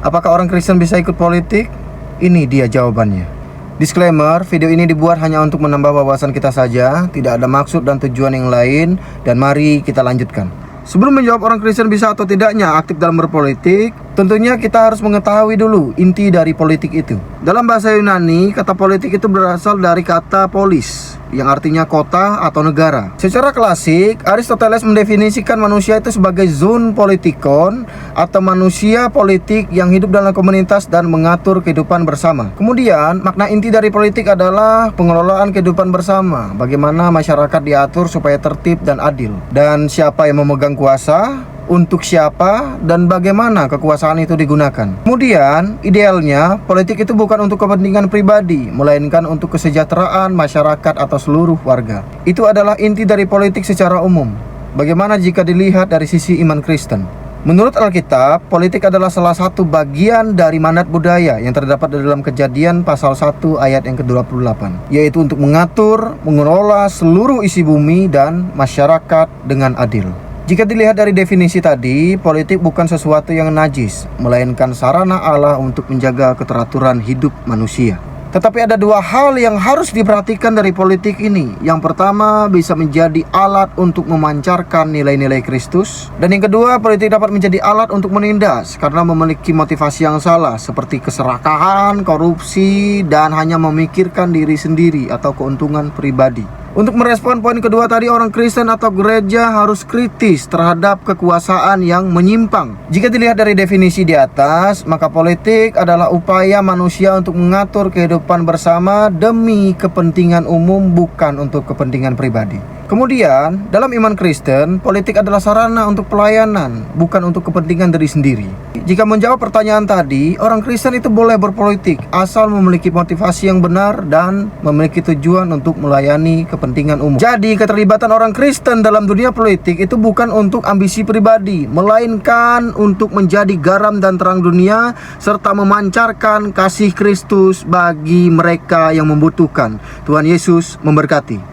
Apakah orang Kristen bisa ikut politik? Ini dia jawabannya. Disclaimer, video ini dibuat hanya untuk menambah wawasan kita saja, tidak ada maksud dan tujuan yang lain, dan mari kita lanjutkan. Sebelum menjawab orang Kristen bisa atau tidaknya aktif dalam berpolitik, tentunya kita harus mengetahui dulu inti dari politik itu. Dalam bahasa Yunani, kata politik itu berasal dari kata polis, yang artinya kota atau negara. Secara klasik, Aristoteles mendefinisikan manusia itu sebagai zoon politikon atau manusia politik yang hidup dalam komunitas dan mengatur kehidupan bersama. Kemudian, makna inti dari politik adalah pengelolaan kehidupan bersama, bagaimana masyarakat diatur supaya tertib dan adil, dan siapa yang memegang kuasa, untuk siapa, dan bagaimana kekuasaan itu digunakan. Kemudian, idealnya, politik itu bukan untuk kepentingan pribadi, melainkan untuk kesejahteraan masyarakat atau seluruh warga. Itu adalah inti dari politik secara umum. Bagaimana jika dilihat dari sisi iman Kristen? Menurut Alkitab, politik adalah salah satu bagian dari mandat budaya yang terdapat di dalam Kejadian pasal 1 ayat yang ke-28, yaitu untuk mengatur, mengelola seluruh isi bumi dan masyarakat dengan adil. Jika dilihat dari definisi tadi, politik bukan sesuatu yang najis, melainkan sarana Allah untuk menjaga keteraturan hidup manusia. Tetapi ada dua hal yang harus diperhatikan dari politik ini. Yang pertama, bisa menjadi alat untuk memancarkan nilai-nilai Kristus. Dan yang kedua, politik dapat menjadi alat untuk menindas karena memiliki motivasi yang salah, seperti keserakahan, korupsi, dan hanya memikirkan diri sendiri atau keuntungan pribadi. Untuk merespon poin kedua tadi, orang Kristen atau gereja harus kritis terhadap kekuasaan yang menyimpang. Jika dilihat dari definisi di atas, maka politik adalah upaya manusia untuk mengatur kehidupan bersama demi kepentingan umum, bukan untuk kepentingan pribadi. Kemudian, dalam iman Kristen, politik adalah sarana untuk pelayanan, bukan untuk kepentingan diri sendiri. Jika menjawab pertanyaan tadi, orang Kristen itu boleh berpolitik asal memiliki motivasi yang benar dan memiliki tujuan untuk melayani kepentingan umum. Jadi, keterlibatan orang Kristen dalam dunia politik itu bukan untuk ambisi pribadi, melainkan untuk menjadi garam dan terang dunia serta memancarkan kasih Kristus bagi mereka yang membutuhkan. Tuhan Yesus memberkati.